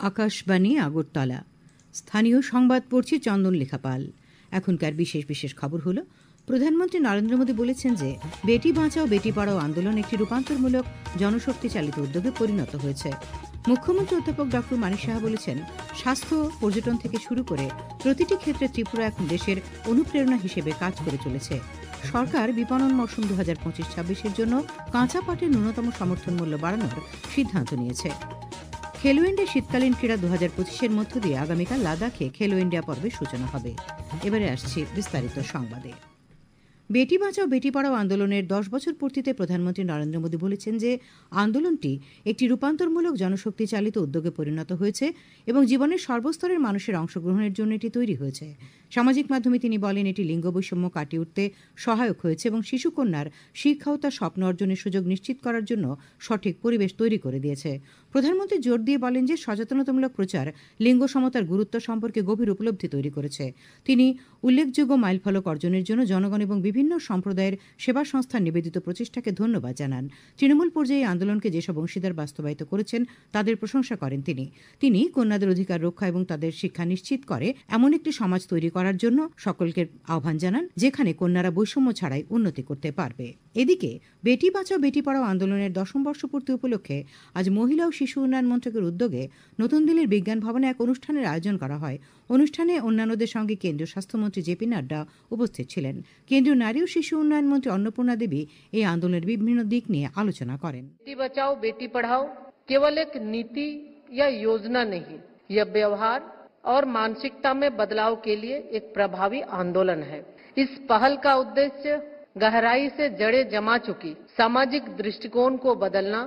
আকাশবাণী আগরতলা। স্থানীয় সংবাদ পড়ছি চন্দন লেখাপাল। এখনকার বিশেষ বিশেষ খবর হলো, প্রধানমন্ত্রী নরেন্দ্র মোদী বলেছেন যে বেটি বাঁচাও বেটি পড়াও আন্দোলন একটি রূপান্তরমূলক জনশক্তি চালিত উদ্যোগে পরিণত হয়েছে। মুখ্যমন্ত্রী অধ্যাপক ডক্টর মানিক সাহা বলেছেন, স্বাস্থ্য, পর্যটন থেকে শুরু করে প্রতিটি ক্ষেত্রে ত্রিপুরা এখন দেশের অনুপ্রেরণা হিসেবে কাজ করে চলেছে। সরকার বিপণন মৌসুম 2025-26-এর জন্য কাঁচা পাটের ন্যূনতম সমর্থন মূল্য বাড়ানোর সিদ্ধান্ত নিয়েছে। খেলো ইন্ডিয়া শীতকালীন ক্রীড়া 2025-এর মধ্য দিয়ে আগামীকাল লাদাখে খেলো ইন্ডিয়া পর্বের সূচনা হবে। এবারে আসছি বিস্তারিত সংবাদে। বেটি বাঁচাও বেটি পড়াও আন্দোলনের 10 বছর পূর্তিতে প্রধানমন্ত্রী নরেন্দ্র মোদী বলেছেন যে আন্দোলনটি একটি রূপান্তরমূলক জনশক্তি চালিত উদ্যোগে পরিণত হয়েছে এবং জীবনের সর্বস্তরের মানুষের অংশগ্রহণের জন্য এটি তৈরি হয়েছে। সামাজিক মাধ্যমে তিনি বলেন, এটি লিঙ্গ বৈষম্য কাটিয়ে উঠতে সহায়ক হয়েছে এবং শিশুকন্যার শিক্ষা ও তার স্বপ্ন অর্জনের সুযোগ নিশ্চিত করার জন্য সঠিক পরিবেশ তৈরি করে দিয়েছে। প্রধানমন্ত্রী জোর দিয়ে বলেন যে সচেতনতামূলক প্রচার লিঙ্গ সমতার গুরুত্ব সম্পর্কে গভীর উপলব্ধি তৈরি করেছে। তিনি উল্লেখযোগ্য মাইলফলক অর্জনের জন্য জনগণ এবং বিভিন্ন সম্প্রদায়ের সেবা সংস্থার নিবেদিত প্রচেষ্টাকে ধন্যবাদ জানান। তৃণমূল পর্যায়ে আন্দোলনকে যেসব অংশীদার বাস্তবায়িত করেছেন তাদের প্রশংসা করেন তিনি কন্যাদের অধিকার রক্ষা এবং তাদের শিক্ষা নিশ্চিত করে এমন একটি সমাজ তৈরি করার জন্য সকলকে আহ্বান জানান যেখানে কন্যারা বৈষম্য ছাড়াই উন্নতি করতে পারবে। এদিকে বেটি বাঁচাও বেটি পড়াও আন্দোলনের 10ম বর্ষপূর্তি উপলক্ষে আজ মহিলা ও শিশু উন্নয়ন মন্ত্রকের উদ্যোগে নতুন দিল্লির বিজ্ঞান ভবনে এক অনুষ্ঠানের আয়োজন করা হয়। অনুষ্ঠানে অন্যান্যদের সঙ্গে কেন্দ্রীয় স্বাস্থ্যমন্ত্রী জেপি নাড্ডা উপস্থিত ছিলেন। কেন্দ্রীয় নারী ও শিশু উন্নয়ন মন্ত্রী অন্নপূর্ণা দেবী এই আন্দোলনের বিভিন্ন দিক নিয়ে আলোচনা করেন। बेटी बचाओ बेटी पढ़ाओ केवल एक नीति या योजना नहीं, यह व्यवहार और मानसिकता में बदलाव के लिए एक प्रभावी आंदोलन है। इस पहल का उद्देश्य गहराई से जड़ें जमा चुकी सामाजिक दृष्टिकोण को बदलना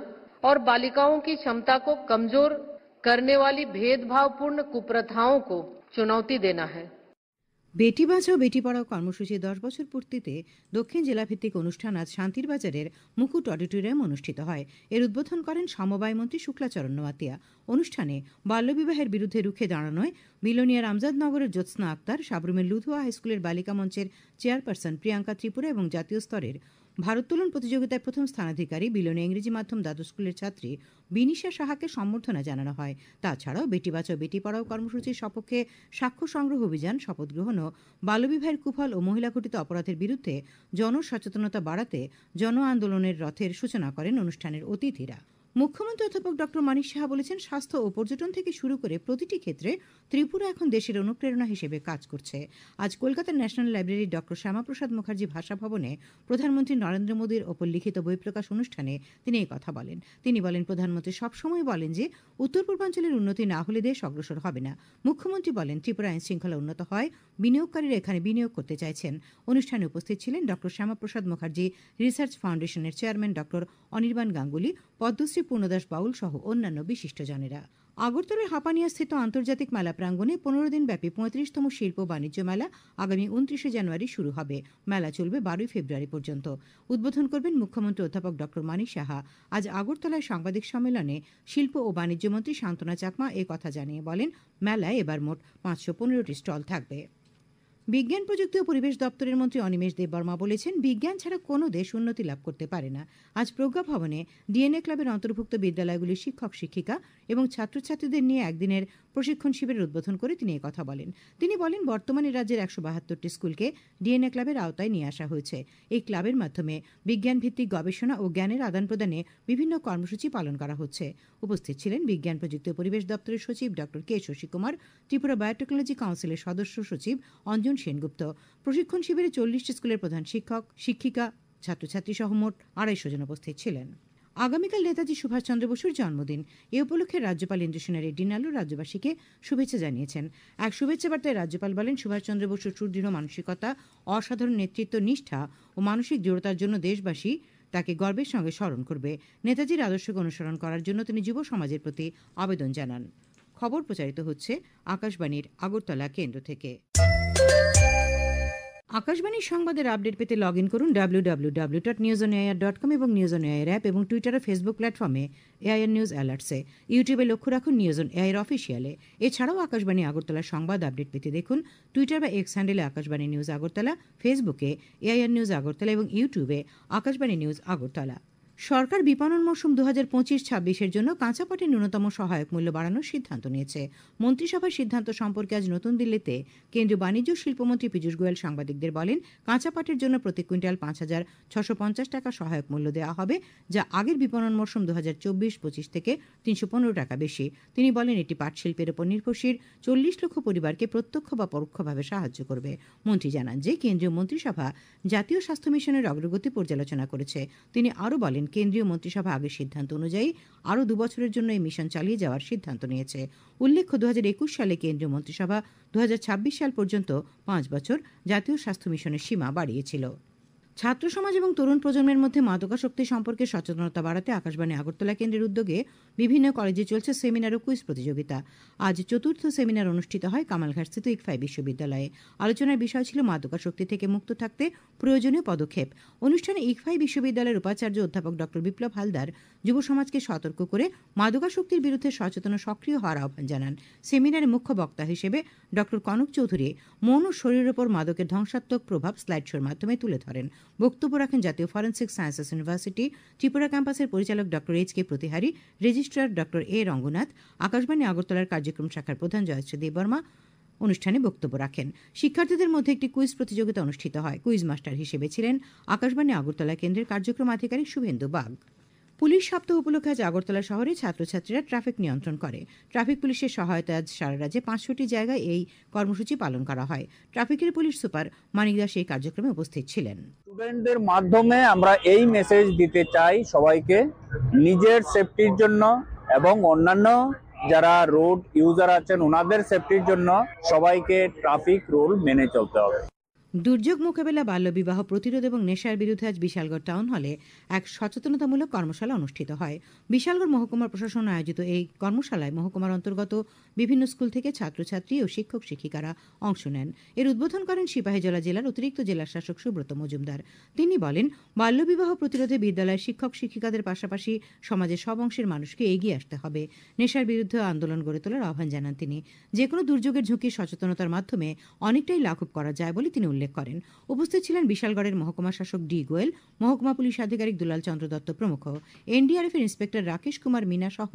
और बालिकाओं की क्षमता को कमजोर करने वाली भेदभावपूर्ण कुप्रथाओं को चुनौती देना है। বেটি বাঁচাও বেটি পড়াও কর্মসূচির 10 বছর পূর্তিতে দক্ষিণ জেলাভিত্তিক অনুষ্ঠান আজ শান্তির বাজারের মুকুট অডিটোরিয়ামে অনুষ্ঠিত হয়। এর উদ্বোধন করেন সমবায় মন্ত্রী শুক্লাচরণ নোয়াতিয়া। অনুষ্ঠানে বাল্যবিবাহের বিরুদ্ধে রুখে দাঁড়ানোয় বিলোনিয়ার আমজাদনগরের জ্যোৎস্না আক্তার, সাবরুমের লুধুয়া হাইস্কুলের বালিকা মঞ্চের চেয়ারপারসন প্রিয়াঙ্কা ত্রিপুরা এবং জাতীয় স্তরের ভারোত্তোলন প্রতিযোগিতায় প্রথম স্থানাধিকারী বিলোনিয়া ইংরেজি মাধ্যম দ্বাদশ স্কুলের ছাত্রী বিনিশা সাহাকে সম্বর্ধনা জানানো হয়। তাছাড়াও বেটি বাঁচাও বেটি পড়াও কর্মসূচির সপক্ষে সাক্ষ্য সংগ্রহ অভিযান, শপথ গ্রহণ ও বাল্যবিবাহের কুফল ও মহিলাঘটিত অপরাধের বিরুদ্ধে জনসচেতনতা বাড়াতে জন আন্দোলনের রথের সূচনা করেন অনুষ্ঠানের অতিথিরা। মুখ্যমন্ত্রী অধ্যাপক ডক্টর মানিক সাহা বলেছেন, স্বাস্থ্য ও পর্যটন থেকে শুরু করে প্রতিটি ক্ষেত্রে ত্রিপুরা এখন দেশের অনুপ্রেরণা হিসেবে কাজ করছে। আজ কলকাতার ন্যাশনাল লাইব্রেরির ডক্টর শ্যামাপ্রসাদ মুখার্জি ভাষা ভবনে প্রধানমন্ত্রী নরেন্দ্র মোদীর ওপর লিখিত বই প্রকাশ অনুষ্ঠানে তিনি এই কথা বলেন। তিনি বলেন, প্রধানমন্ত্রী সবসময় বলেন যে উত্তর পূর্বাঞ্চলের উন্নতি না হলে দেশ অগ্রসর হবে না। মুখ্যমন্ত্রী বলেন, ত্রিপুরা আইন শৃঙ্খলা উন্নত হয়, বিনিয়োগকারীরা এখানে বিনিয়োগ করতে চাইছেন। অনুষ্ঠানে উপস্থিত ছিলেন ডক্টর শ্যামাপ্রসাদ মুখার্জি রিসার্চ ফাউন্ডেশনের চেয়ারম্যান ডক্টর অনির্বাণ গাঙ্গুলি, পদ্মশ্রী পূর্ণদাস বাউল সহ অন্যান্য বিশিষ্টজনেরা। আগরতলার হাপানিয়া স্থিত আন্তর্জাতিক মেলা প্রাঙ্গণে 15 দিন ব্যাপী 35তম শিল্প বাণিজ্য মেলা আগামী 29 জানুয়ারি শুরু হবে। মেলা চলবে 12 ফেব্রুয়ারি পর্যন্ত। উদ্বোধন করবেন মুখ্যমন্ত্রী অধ্যাপক ডক্টর মানিক সাহা। আজ আগরতলায় সাংবাদিক সম্মেলনে শিল্প ও বাণিজ্য মন্ত্রী শান্তনা চাকমা এ কথা জানিয়ে বলেন, মেলায় এবার মোট 515টি স্টল থাকবে। বিজ্ঞান প্রযুক্তি ও পরিবেশ দপ্তরের মন্ত্রী অনিমেষ দেববর্মা বলেছেন, বিজ্ঞান ছাড়া কোনো দেশ উন্নতি লাভ করতে পারে না। আজ প্রজ্ঞা ভবনে ডিএনএ ক্লাবের অন্তর্ভুক্ত বিদ্যালয়গুলির শিক্ষক শিক্ষিকা এবং ছাত্রছাত্রীদের নিয়ে একদিনের প্রশিক্ষণ শিবিরের উদ্বোধন করে তিনি কথা বলেন। তিনি বলেন, বর্তমানে রাজ্যের 172টি স্কুলকে ডিএনএ ক্লাবের আওতায় নিয়ে আসা হয়েছে। এই ক্লাবের মাধ্যমে বিজ্ঞান ভিত্তিক গবেষণা ও জ্ঞানের আদান প্রদানে বিভিন্ন কর্মসূচি পালন করা হচ্ছে। উপস্থিত ছিলেন বিজ্ঞান প্রযুক্তি ও পরিবেশ দপ্তরের সচিব ডক্টর কে শশী কুমার, ত্রিপুরা বায়োটেকনোলজি কাউন্সিলের সদস্য সচিব অঞ্জন সেনগুপ্ত। প্রশিক্ষণ শিবিরে 40টি স্কুলের প্রধান শিক্ষক শিক্ষিকা ছাত্রছাত্রী সহ মোট 250 জন উপস্থিত ছিলেন। আগামীকাল নেতাজি সুভাষচন্দ্র বসুর জন্মদিন। এ উপলক্ষে রাজ্যপাল ইন্দ্রসেনা রেড্ডি নালু রাজ্যবাসীকে শুভেচ্ছা জানিয়েছেন। এক শুভেচ্ছা বার্তায় রাজ্যপাল বলেন, সুভাষচন্দ্র বসুর সুদৃঢ় মানসিকতা, অসাধারণ নেতৃত্ব, নিষ্ঠা ও মানসিক দৃঢ়তার জন্য দেশবাসী তাকে গর্বের সঙ্গে স্মরণ করবে। নেতাজির আদর্শকে অনুসরণ করার জন্য তিনি যুব সমাজের প্রতি আবেদন জানান। খবর প্রচারিত হচ্ছে আকাশবাণীর আগরতলা কেন্দ্র থেকে। আকাশবাণীর সংবাদের আপডেট পেতে লগ ইন করুন www.newsonair.com এবং নিউজ অন এআইআর অ্যাপ এবং টুইটার ও ফেসবুক প্ল্যাটফর্মে এআইআর নিউজ অ্যালার্টসে। ইউটিউবে লক্ষ্য রাখুন নিউজ অন এআইআর অফিসিয়ালে। এছাড়াও আকাশবাণী আগরতলার সংবাদ আপডেট পেতে দেখুন টুইটার বা এক্স হ্যান্ডেলে আকাশবাণী নিউজ আগরতলা, ফেসবুকে এআইআর নিউজ আগরতলা এবং ইউটিউবে আকাশবাণী নিউজ আগরতলা। সরকার বিপণন মৌসুম 2025-26-এর জন্য কাঁচা পাটের ন্যূনতম সহায়ক মূল্য বাড়ানোর সিদ্ধান্ত নিয়েছে। মন্ত্রিসভার সিদ্ধান্ত সম্পর্কে আজ নতুন দিল্লিতে কেন্দ্রীয় বাণিজ্য শিল্পমন্ত্রী পীযূষ গোয়েল সাংবাদিকদের বলেন, কাঁচা পাটের জন্য প্রতি কুইন্টাল 5,650 টাকা সহায়ক মূল্য দেওয়া হবে, যা আগের বিপণন মৌসুম 2024-25 থেকে 315 টাকা বেশি। তিনি বলেন, এটি পাট শিল্পের উপর নির্ভরশীল 40 লক্ষ পরিবারকে প্রত্যক্ষ বা পরোক্ষভাবে সাহায্য করবে। মন্ত্রী জানান যে কেন্দ্রীয় মন্ত্রিসভা জাতীয় স্বাস্থ্য মিশনের অগ্রগতি পর্যালোচনা করেছে। তিনি আরও বলেন, কেন্দ্রীয় মন্ত্রিসভা আগের সিদ্ধান্ত অনুযায়ী আরও 2 বছরের জন্য এই মিশন চালিয়ে যাওয়ার সিদ্ধান্ত নিয়েছে। উল্লেখ্য, 2021 সালে কেন্দ্রীয় মন্ত্রিসভা 2026 সাল পর্যন্ত 5 বছর জাতীয় স্বাস্থ্য মিশনের সীমা বাড়িয়েছিল। ছাত্র সমাজ এবং তরুণ প্রজন্মের মধ্যে মাদকাসক্তি সম্পর্কে সচেতনতা বাড়াতে আকাশবাণী আগরতলা কেন্দ্রের উদ্যোগে বিভিন্ন কলেজে চলছে সেমিনার ও কুইজ প্রতিযোগিতা। আজ চতুর্থ সেমিনার অনুষ্ঠিত হয় কামালঘাটস্থিত ইকফাই বিশ্ববিদ্যালয়ে। আলোচনার বিষয় ছিল মাদকাসক্তি থেকে মুক্ত থাকতে প্রয়োজনীয় পদক্ষেপ। অনুষ্ঠানে ইকফাই বিশ্ববিদ্যালয়ের উপাচার্য অধ্যাপক ড বিপ্লব হালদার যুব সমাজকে সতর্ক করে মাদকাসক্তির বিরুদ্ধে সচেতন ও সক্রিয় হওয়ার আহ্বান জানান। সেমিনারে মুখ্য বক্তা হিসেবে ড কনক চৌধুরী মন ও শরীরের ওপর মাদকের ধ্বংসাত্মক প্রভাব স্লাইড শোর মাধ্যমে তুলে ধরেন। বক্তব্য রাখেন জাতীয় ফরেন্সিক সায়েন্সেস ইউনিভার্সিটি ত্রিপুরা ক্যাম্পাসের পরিচালক ড এইচ.কে প্রতিহারী, রেজিস্ট্রার ড এ রঙ্গনাথ, আকাশবাণী আগরতলার কার্যক্রম শাখার প্রধান জয়শ্রী দেববর্মা অনুষ্ঠানে বক্তব্য রাখেন। শিক্ষার্থীদের মধ্যে একটি কুইজ প্রতিযোগিতা অনুষ্ঠিত হয়। কুইজ মাস্টার হিসেবে ছিলেন আকাশবাণী আগরতলা কেন্দ্রের কার্যক্রম আধিকারিক শুভেন্দু বাগ। পুলিশ সপ্তাহ উপলক্ষে আজ আগরতলা শহরে ছাত্রছাত্রীরা ট্রাফিক নিয়ন্ত্রণ করে। ট্রাফিক পুলিশের সহায়তায় আজ সারা রাজ্যে 500টি জায়গায় এই কর্মসূচি পালন করা হয়। ট্রাফিকের পুলিশ সুপার মানিক দাস এই কার্যক্রমে উপস্থিত ছিলেন। স্টুডেন্টদের মাধ্যমে আমরা এই মেসেজ দিতে চাই সবাইকে, নিজের সেফটির জন্য এবং অন্যান্য যারা রোড ইউজার আছেন ওনাদের সেফটির জন্য সবাইকে ট্রাফিক রুল মেনে চলতে হবে। দুর্যোগ মোকাবেলা, বাল্যবিবাহ প্রতিরোধ এবং নেশার বিরুদ্ধে আজ বিশালগড় টাউন হলে এক সচেতনতামূলক কর্মশালা অনুষ্ঠিত হয়। বিশালগড় মহকুমা প্রশাসন আয়োজিত এই কর্মশালায় মহকুমার অন্তর্গত বিভিন্ন স্কুল থেকে ছাত্রছাত্রী ও শিক্ষক শিক্ষিকারা অংশ নেন। এর উদ্বোধন করেন সিপাহীজলা জেলার অতিরিক্ত জেলা শাসক সুব্রত মজুমদার। তিনি বলেন, বাল্যবিবাহ প্রতিরোধে বিদ্যালয়ের শিক্ষক শিক্ষিকাদের পাশাপাশি সমাজের সব অংশের মানুষকে এগিয়ে আসতে হবে। নেশার বিরুদ্ধে আন্দোলন গড়ে তোলার আহ্বান জানান তিনি। যে কোনো দুর্যোগের ঝুঁকি সচেতনতার মাধ্যমে অনেকটাই লাঘব করা যায় বলে তিনি উল্লেখ করেন। উপস্থিত ছিলেন বিশালগড়ের মহকুমা শাসক ডি গোয়েল, মহকুমা পুলিশ আধিকারিক দুলাল চন্দ্র দত্ত প্রমুখ। এনডিআরএফের ইন্সপেক্টর রাকেশ কুমার মিনা সহ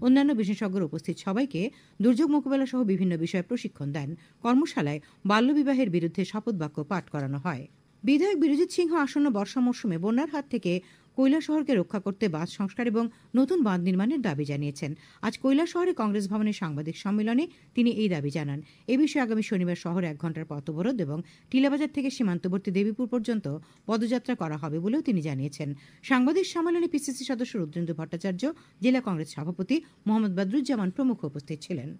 অন্যান্য বিশেষজ্ঞরা উপস্থিত সবাইকে দুর্যোগ মোকাবেলা সহ বিভিন্ন বিষয়ে প্রশিক্ষণ দেন। কর্মশালায় বাল্যবিবাহের বিরুদ্ধে শপথ বাক্য পাঠ করানো হয়। বিধায়ক বিরজিৎ সিংহ আসন্ন বর্ষা মৌসুমে বন্যার হাত থেকে কৈলাসহরকে রক্ষা করতে বাঁধ সংস্কার এবং নতুন বাঁধ নির্মাণের দাবি জানিয়েছেন। আজ কৈলাসহরে কংগ্রেস ভবনের সাংবাদিক সম্মেলনে তিনি এই দাবি জানান। এ বিষয়ে আগামী শনিবার শহরে 1 ঘণ্টার পথ অবরোধ এবং টিলাবাজার থেকে সীমান্তবর্তী দেবীপুর পর্যন্ত পদযাত্রা করা হবে বলেও তিনি জানিয়েছেন। সাংবাদিক সম্মেলনে পিসিসি সদস্য রুদ্রেন্দ্র ভট্টাচার্য, জেলা কংগ্রেস সভাপতি মোহাম্মদ বদরুজ্জামান প্রমুখ উপস্থিত ছিলেন।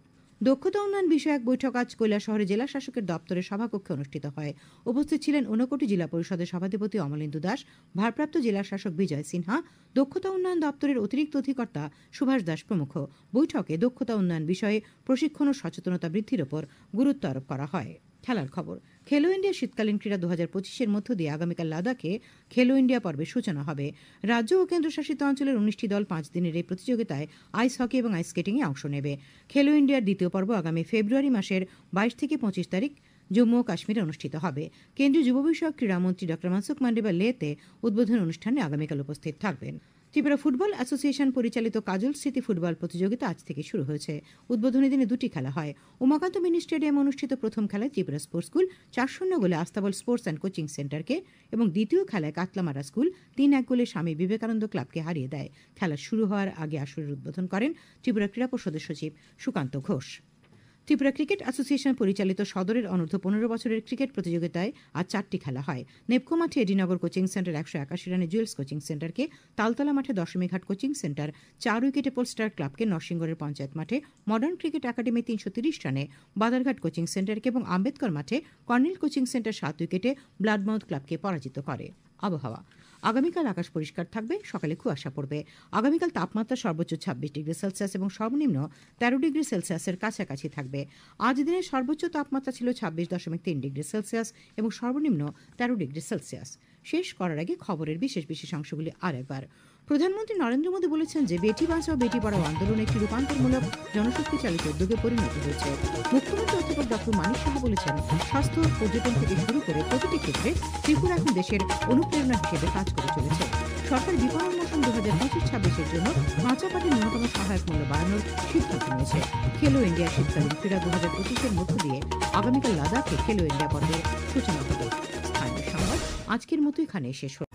দক্ষতা উন্নয়ন বিষয়ক বৈঠক আজ কৈলাসহরে জেলা শাসকের দপ্তরের সভাকক্ষে অনুষ্ঠিত হয়। উপস্থিত ছিলেন ঊনকোটি জেলা পরিষদের সভাধিপতি অমলেন্দু দাস, ভারপ্রাপ্ত জেলা শাসক বিজয় সিনহা, দক্ষতা উন্নয়ন দপ্তরের অতিরিক্ত অধিকর্তা সুভাষ দাস প্রমুখ। বৈঠকে দক্ষতা উন্নয়ন বিষয়ে প্রশিক্ষণ ও সচেতনতা বৃদ্ধির ওপর গুরুত্ব আরোপ করা হয়। খেলার খবর। খেলো ইন্ডিয়া শীতকালীন ক্রীড়া 2025-এর মধ্য দিয়ে আগামীকাল লাদাখে খেলো ইন্ডিয়া পর্বের সূচনা হবে। রাজ্য ও কেন্দ্রশাসিত অঞ্চলের 19টি দল 5 দিনের এই প্রতিযোগিতায় আইস হকি এবং আইস স্কেটিংয়ে অংশ নেবে। খেলো ইন্ডিয়ার দ্বিতীয় পর্ব আগামী ফেব্রুয়ারি মাসের 22 থেকে 25 তারিখ জম্মু ও কাশ্মীরে অনুষ্ঠিত হবে। কেন্দ্রীয় যুব বিষয়ক ক্রীড়ামন্ত্রী ড মানসুখ মান্ডেবা লেতে উদ্বোধন অনুষ্ঠানে আগামীকাল উপস্থিত থাকবেন। ত্রিপুরা ফুটবল অ্যাসোসিয়েশন পরিচালিত কাজল স্মৃতি ফুটবল প্রতিযোগিতা আজ থেকে শুরু হয়েছে। উদ্বোধনী দিনে 2টি খেলা হয়। উমাকান্ত মিনি স্টেডিয়ামে অনুষ্ঠিত প্রথম খেলায় ত্রিপুরা স্পোর্টস স্কুল 4-0 গোলে আস্তাবল স্পোর্টস অ্যান্ড কোচিং সেন্টারকে এবং দ্বিতীয় খেলায় কাতলামারা স্কুল 3-1 গোলে স্বামী বিবেকানন্দ ক্লাবকে হারিয়ে দেয়। খেলা শুরু হওয়ার আগে আসরের উদ্বোধন করেন ত্রিপুরা ক্রীড়া পর্ষদের সচিব সুকান্ত ঘোষ। ত্রিপুরা ক্রিকেট অ্যাসোসিয়েশন পরিচালিত সদরের অনূর্ধ্ব 15 বছরের ক্রিকেট প্রতিযোগিতায় আজ 4টি খেলা হয়। নেপকো মাঠে এডিনগর কোচিং সেন্টার 181 রানে জুয়েলস কোচিং সেন্টারকে, তালতলা মাঠে দশমীঘাট কোচিং সেন্টার 4 উইকেটে পোলস্টার ক্লাবকে, নরসিংগড়ের পঞ্চায়েত মাঠে মডার্ন ক্রিকেট একাডেমি 330 রানে বাদারঘাট কোচিং সেন্টারকে এবং আম্বেদকর মাঠে কর্নেল কোচিং সেন্টার 7 উইকেটে ব্লাডমাউথ ক্লাবকে পরাজিত করে। আবহাওয়া। আগামীকাল আকাশ পরিষ্কার থাকবে, সকালে কুয়াশা পড়বে। আগামীকাল তাপমাত্রা সর্বোচ্চ 26 ডিগ্রি সেলসিয়াস এবং সর্বনিম্ন 13 ডিগ্রি সেলসিয়াসের কাছাকাছি থাকবে। আজ দিনের সর্বোচ্চ তাপমাত্রা ছিল 26.3 ডিগ্রি সেলসিয়াস এবং সর্বনিম্ন 13 ডিগ্রি সেলসিয়াস। শেষ করার আগে খবরের বিশেষ অংশগুলি আরেকবার। প্রধানমন্ত্রী নরেন্দ্র মোদী বলেছেন যে বেটি বাঁচাও বেটি পড়াও আন্দোলন একটি রূপান্তরমূলক জনশক্তি চালিত উদ্যোগে পরিণত হয়েছে। মুখ্যমন্ত্রী অধ্যাপক ড মানিক সাহা বলেছেন, স্বাস্থ্য, পর্যটন থেকে শুরু করে প্রতিটি ক্ষেত্রে ত্রিপুরা এখন দেশের অনুপ্রেরণা হিসেবে কাজ করে চলেছে। সরকার বিপণন মৌসুম 2025-26-এর জন্য কাঁচা পাটের ন্যূনতম সহায়ক মূল্য বাড়ানোর সিদ্ধান্ত নিয়েছে। খেলো ইন্ডিয়া শীতকালীন ক্রীড়া 2025-এর মধ্য দিয়ে আগামীকাল লাদাখে খেলো ইন্ডিয়া পর্বের সূচনা হবে। স্থানীয় সংবাদ আজকের মতো এখানে শেষ হল।